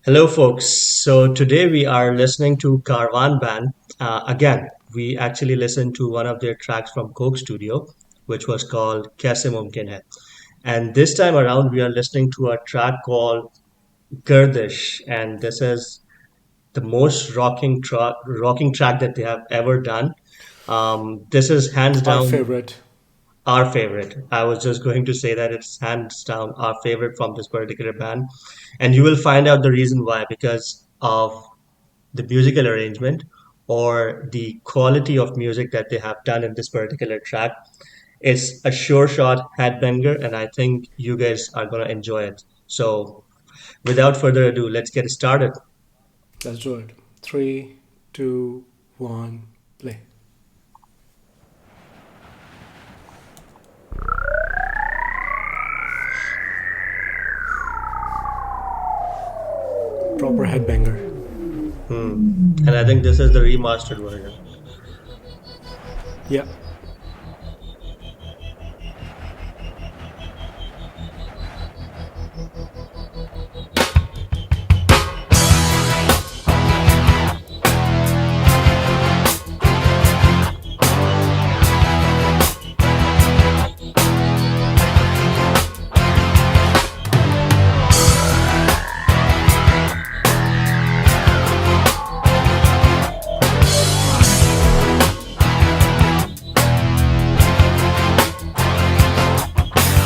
Hello, folks. So today we are listening to Karavan band. Again, we actually listened to one of their tracks from Coke Studio, which was called "Kaise Mumkin Hai." And this time around, we are listening to a track called Gardish, and this is the most rocking track that they have ever done. This is hands Our down favorite. our favorite. I was just going to say that it's hands down our favorite from this particular band, and you will find out the reason why because of the musical arrangement or the quality of music that they have done in this particular track. It's a sure shot headbanger, and I think you guys are gonna enjoy it. So, without further ado, let's get started. Let's do it. Three, two, one, play. Proper headbanger. And I think this is the remastered version. Yeah.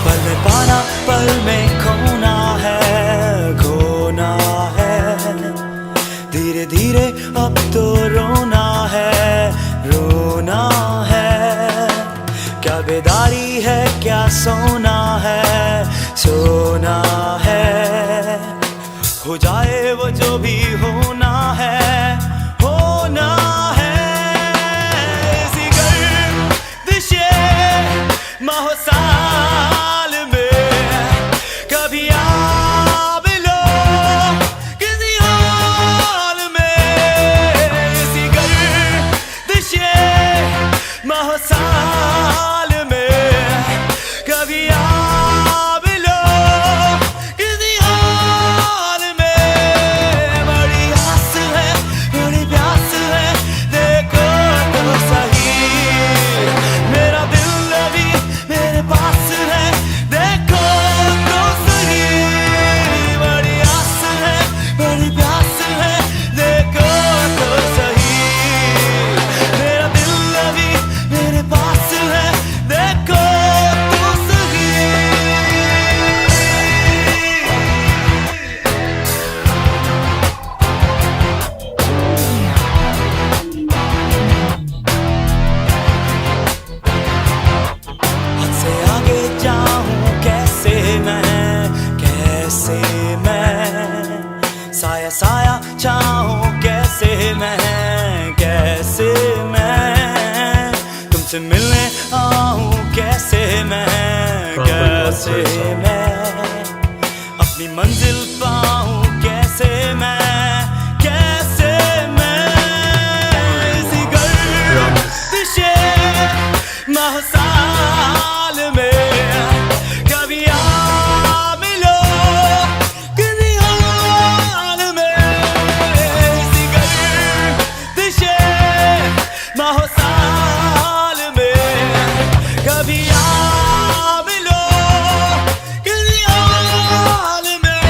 पल में पाना पल में खोना है खोना है धीरे धीरे अब तो रोना है रोना है क्या बेदारी है क्या सोना है सोना है हो जाए वो जो भी होना है होना है इसी गर्दिशे माहौसाल में कभी आ मिलो किसी हाल में इसी गर्दिशे माहौसाल में कभी आ मिलो किसी हाल में बड़ी आस है बड़ी प्यास है देखो तो सही मेरा दिल अभी मेरे पास है देखो तो सही बड़ी आस है बड़ी प्यास है देखो तो सही मेरा दिल अभी मेरे पास है देखो तो सही हद से आगे जाऊं कैसे मैं साया साया चाहूं कैसे मैं तुमसे मिलने आऊं Proper कैसे gospel song. मैं अपनी मंजिल पाऊं कैसे मैं इसी Drums. गर्दिशे महसाल में कभी आ मिलो किसी हाल में इसी गर्दिशे महसाल में कभी आ मिलो किसी हाल में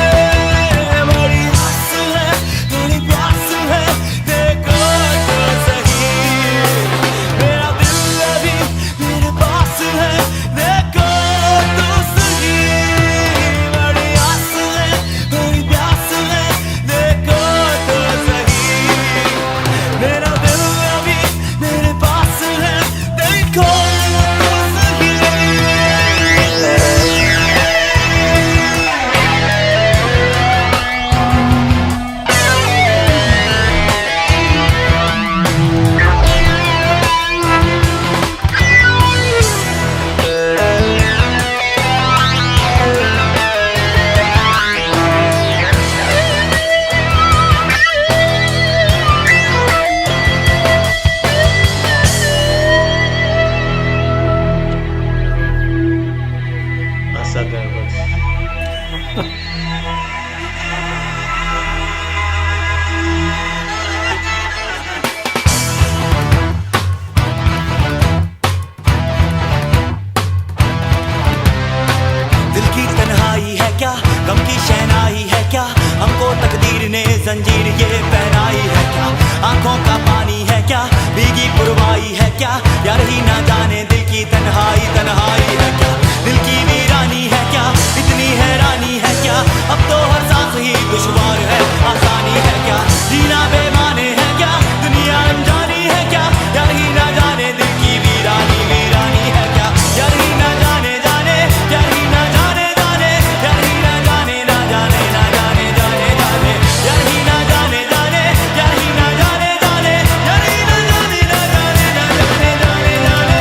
जंजीर ये पहनाई है क्या, आंखों का पानी है क्या, भीगी पुरवाई है क्या, यार ही ना जाने दिल की तन्हाई तन्हाई है क्या, दिल की वीरानी है क्या, इतनी हैरानी है क्या, अब तो हर सांस ही दुश्वार है, आसानी है क्या, जीना बेमाने है क्या, दुनिया अनजानी है क्या, यार ही ना जाने दिल की वीरानी वीरानी है क्या, यार ही ना जाने जाने, यार ही ना जाने जाने, यार ही ना जाने ना जाने ना जाने जाने जाने, यार ही ना जाने जाने, यार ही ना जाने जाने, यार ही ना जाने ना जाने ना जाने जाने जाने ना जाने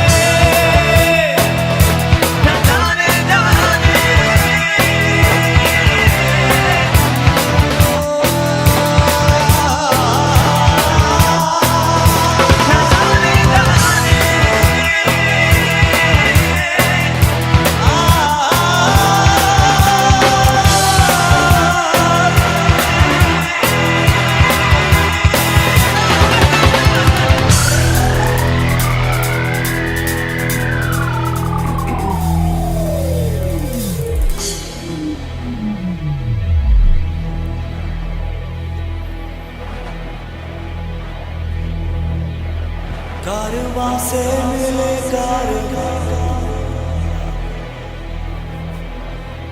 कारवां से मिले कारवां,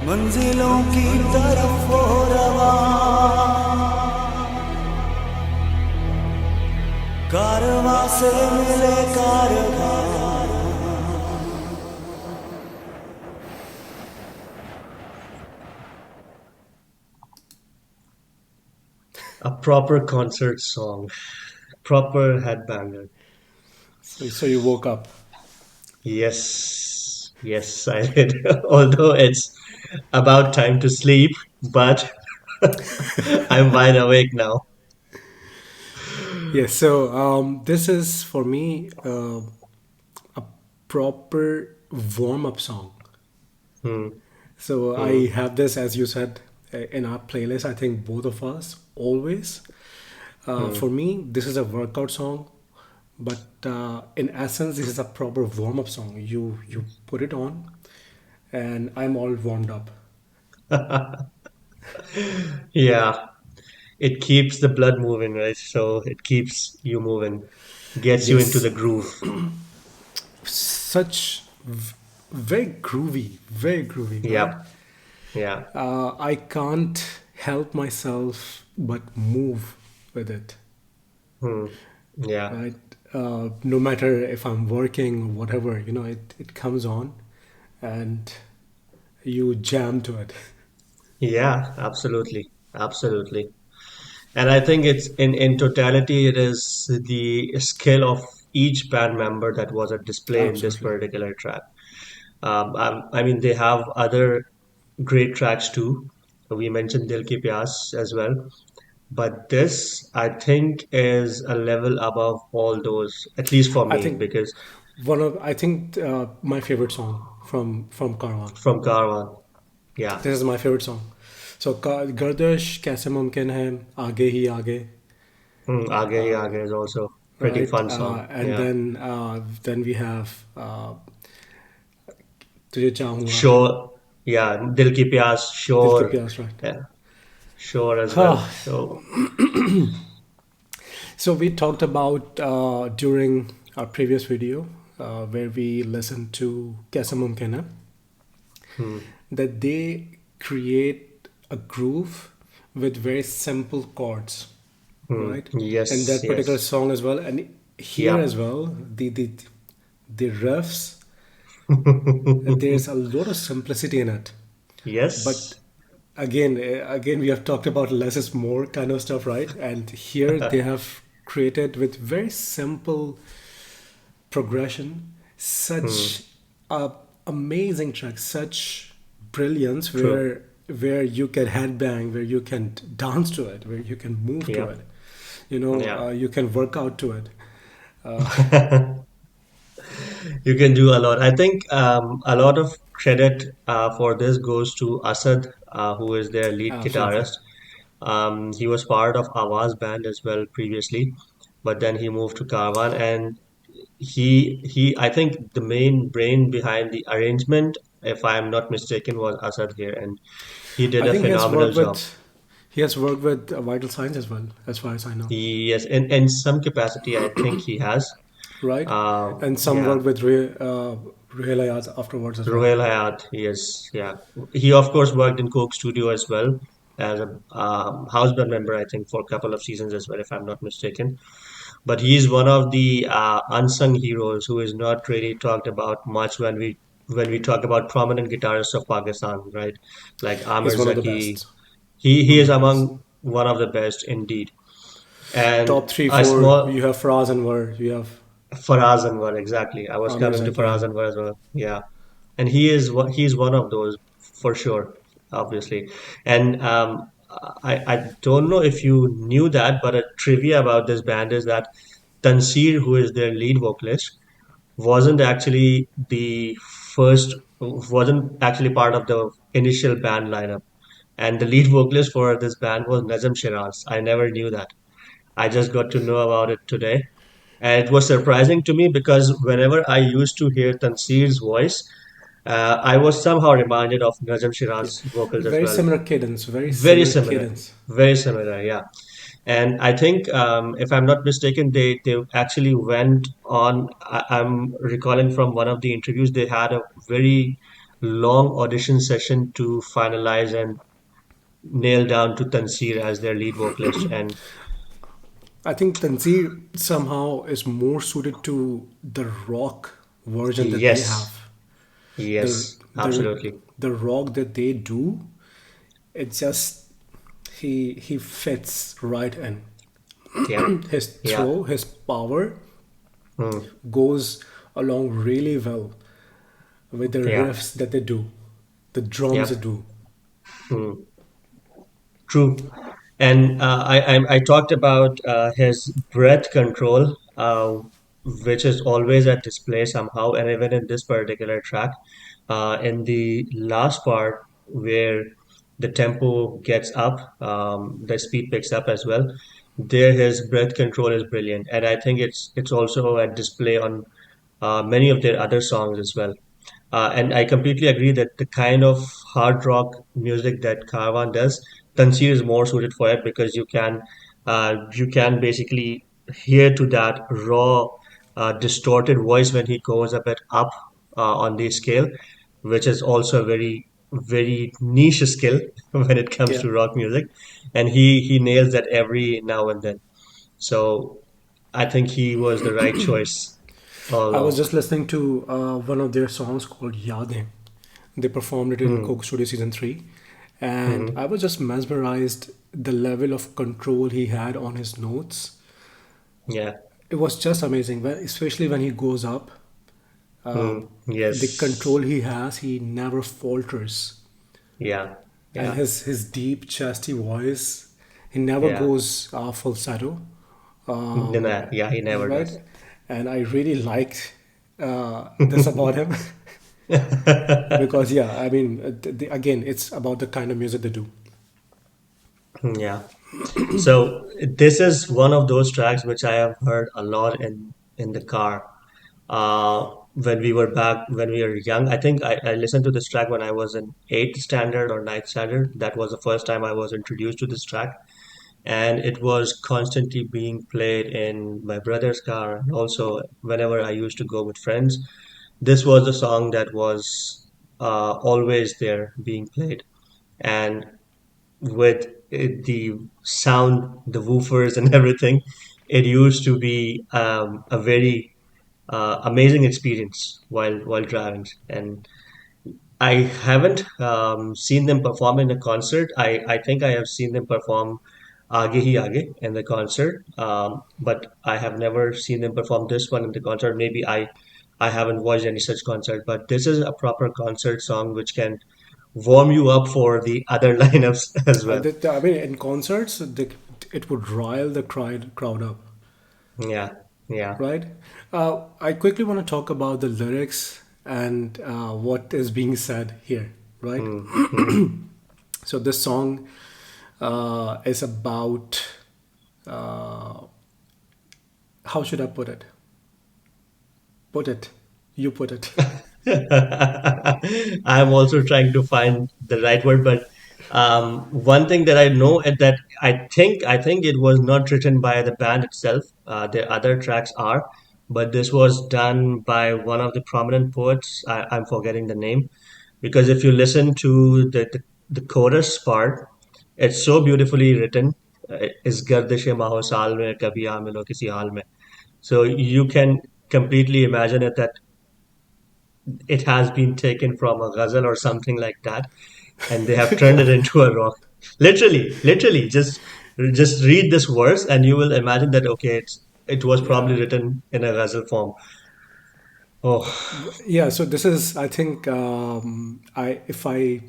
मंजिलों की तरफ वो रवां, कारवां से मिले कारवां. A proper concert song, proper headbanger. So you woke up. Yes, yes, I did. Although it's about time to sleep, but I'm wide awake now. Yes. So this is for me a proper warm up song. Hmm, So hmm, I have this, as you said, in our playlist. I think both of us always. hmm. For me, this is a workout song, but in essence, this is a proper warm up song. You put it on, and I'm all warmed up. Yeah, it keeps the blood moving, right? So it keeps you moving, gets you into Yes, the groove. such very groovy, right? Yep, yeah. I can't help myself but move with it, Hmm. Yeah. right? No matter if I'm working, whatever, it comes on and you jam to it. Yeah, absolutely. Absolutely. And I think it's in totality, it is the skill of each band member that was at display in this Absolutely. particular track. I mean, they have other great tracks too. We mentioned Dil Ki Pyas as well, but this I think is a level above all those, at least for I me, think because I think my favorite song from Karavan. from Garwan, yeah, This is my favorite song. So गर्दिश कैसे मुमकिन है आगे ही आगे, Aage Hi Aage is also pretty right? fun song. And Yeah, then we have तुझे चाहूँगा, sure, yeah, Dil Ki Pyas, दिल के sure, प्यास, right? yeah, sure as well. So. So we talked about during our previous video where we listened to कैसे मुमकिन है Hmm. that they create a groove with very simple chords, Hmm. right? In Yes, that particular yes. song as well, and here Yeah. as well, the riffs, there's a lot of simplicity in it. But Yes. again, we have talked about less is more kind of stuff, right? And here they have created with very simple progression Hmm. such a amazing track, such brilliance True. where you can headbang, where you can dance to it, where you can move to Yeah. it, Yeah. you can work out to it. You can do a lot. I think a lot of credit for this goes to Asad, who is their lead Absolutely. guitarist. He was part of Awaz band as well previously, but then he moved to Karwan, and he I think the main brain behind the arrangement, if I'm not mistaken, was Asad here, and he did I a think he has phenomenal worked job. with He has worked with Vital Signs as well, as far as I know, Yes, in some capacity, I think he has. right? And some Yeah, work with Real Ayaz afterwards as well. Royal Hayat, yes, yeah. He of course worked in Coke Studio as well as a house band member, I think, for a couple of seasons as well, if I'm not mistaken. But he's one of the unsung heroes who is not really talked about much when we talk about prominent guitarists of Pakistan, right? Like Amir He's one of the Zaki. best. He One of is the best. among one of the best indeed. And Top three, a four. small You have Faraz Anwar. You have Faraz Anwar, exactly. I was Amir coming to Zaki. Faraz Yeah. Anwar as well. Yeah, and he's one of those for sure, obviously. And I don't know if you knew that, but a trivia about this band is that Tansir, who is their lead vocalist, wasn't actually the first, wasn't actually part of the initial band lineup. And the lead vocalist for this band was Nazim Shiraz. I never knew that. I just got to know about it today. And it was surprising to me because whenever I used to hear Tansir's voice, I was somehow reminded of Nazim Yeah. Shiraz's vocals as Very well. similar cadence. Very Very similar similar, cadence. very similar, yeah. And I think, if I'm not mistaken, they actually went on. I'm recalling from one of the interviews, they had a very long audition session to finalize and nail down to Tansir as their lead vocalist. And I think Tanzir somehow is more suited to the rock version that they yes, have. The yes, the absolutely, the rock that they do, it just he fits right in. yeah, His yeah, throw, his power mm, goes along really well with the yeah, riffs that they do, the drums yeah. they do. Mm. True. And I talked about his breath control, which is always at display somehow, and even in this particular track, in the last part where the tempo gets up, the speed picks up as well. There, his breath control is brilliant, and I think it's also at display on many of their other songs as well. And I completely agree that the kind of hard rock music that Karavan does, Tansir is more suited for it because you can basically hear to that raw, distorted voice when he goes a bit up on the scale, which is also a very niche skill when it comes Yeah. to rock music, and he nails that every now and then. So I think he was the right choice all I was along. just listening to one of their songs called Yadein. They performed it in Mm, Coke Studio Season 3. And I mm, was just mesmerized the level of control he had on his notes. yeah. It was just amazing, especially when he goes up. The control Yes. he has, he never falters. Yeah. And Yeah. his deep, chesty voice, he never Yeah. goes falsetto. Yeah, he never Right? does. And I really liked this about him. Because yeah, I mean, again, it's about the kind of music they do. Yeah. So this is one of those tracks which I have heard a lot in the car. When we were young. I think I listened to this track when I was in eighth standard or ninth standard. That was the first time I was introduced to this track, and it was constantly being played in my brother's car, and also whenever I used to go with friends. This was the song that was always there being played, and with the sound, the woofers, and everything, it used to be a very amazing experience while driving. And I haven't seen them perform in a concert. I think I have seen them perform Aage Hi Aage in the concert, but I have never seen them perform this one in the concert. Maybe I haven't watched any such concert, but this is a proper concert song which can warm you up for the other lineups as well. I mean, in concerts, it would rile the crowd up, Yeah, yeah. right? I quickly want to talk about the lyrics and what is being said here, right? Mm, mm, So this song is about uh, how should I put it? Put it. You put it. I'm also trying to find the right word, but One thing that I know is that I think it was not written by the band itself. The other tracks are, but this was done by one of the prominent poets. I'm forgetting the name, because if you listen to the chorus part, it's so beautifully written. Is गर्दिश माहो साल में कभी आ मिलो किसी हाल में. So you can completely imagine it that it has been taken from a ghazal or something like that, and they have turned Yeah, it into a rock. Literally, just read this verse and you will imagine that okay, it was probably yeah, written in a ghazal form. Oh, yeah. So this is, I think, I if I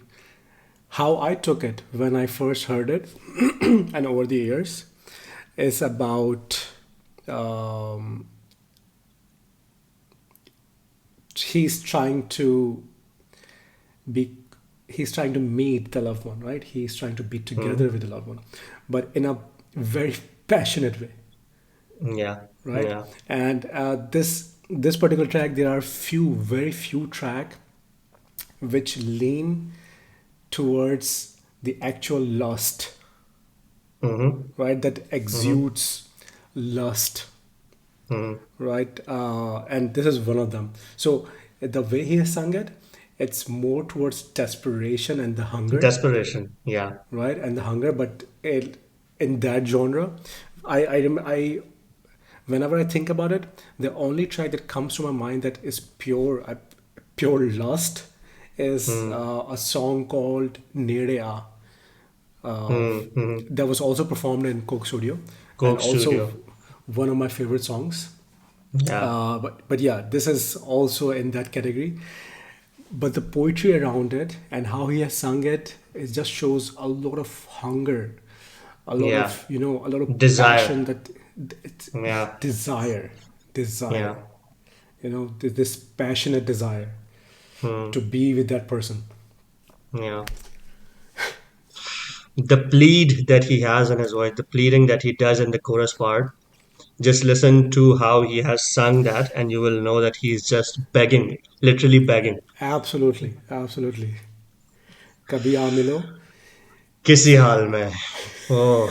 how I took it when I first heard it, and over the years, is about um, he's trying to be he's trying to meet the loved one, right? He's trying to be mm, together with the loved one, but in a very passionate way, yeah, right? yeah, And this particular track, there are very few track which lean towards the actual lust, mm-hmm, right? That mm-hmm, exudes lust, mm-hmm. right? And this is one of them. So the way he has sung it, it's more towards desperation and the hunger, Desperation, yeah, right? And the hunger, but in that genre, I whenever I think about it, the only track that comes to my mind that is pure lust is mm, a song called Nere A, uh, mm, mm-hmm. that was also performed in Coke Studio, and Coke also Studio, one of my favorite songs. yeah, But yeah, this is also in that category. But the poetry around it and how he has sung it, it just shows a lot of hunger, a lot yeah, of a lot of passion, desire, that it's yeah, desire, yeah, desire, this passionate desire mm, to be with that person. yeah. The plead that he has in his voice, the pleading that he does in the chorus part, just listen to how he has sung that, and you will know that he's just begging, literally begging. Absolutely, absolutely. Kabhi aa milo. किसी हाल में. Oh.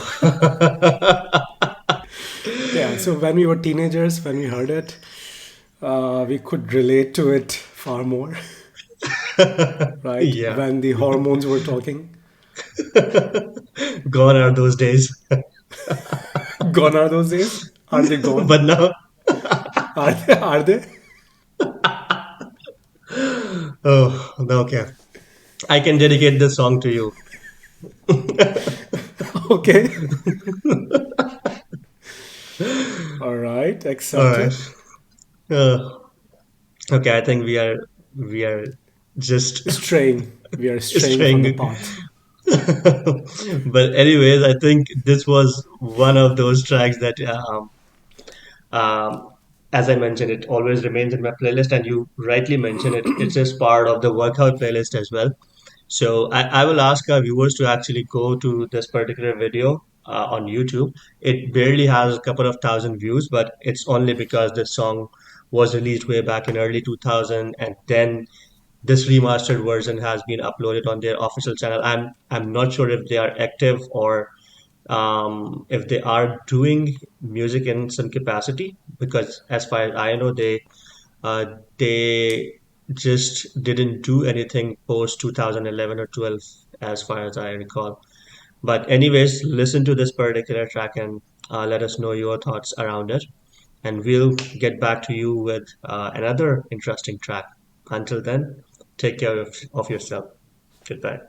Yeah, so when we were teenagers, when we heard it, we could relate to it far more, right? Yeah. When the hormones were talking. Gone are those days. Gone are those days? Are they gone? But now, Are they? Are they? oh, okay. I can dedicate this song to you. Okay. All right. All right. Accepted. Uh, okay, I think we are just Straying. We are straying from the straying. path. But anyways, I think this was one of those tracks that um, as I mentioned, it always remains in my playlist, and you rightly mentioned it. It's just part of the workout playlist as well. So I will ask our viewers to actually go to this particular video on YouTube. It barely has a couple of thousand views, but it's only because this song was released way back in early 2000, and then this remastered version has been uploaded on their official channel. I'm not sure if they are active or if they are doing music in some capacity, because as far as I know, they just didn't do anything post 2011 or 12, as far as I recall. But anyways, listen to this particular track and let us know your thoughts around it, and we'll get back to you with another interesting track. Until then, take care of yourself. Goodbye.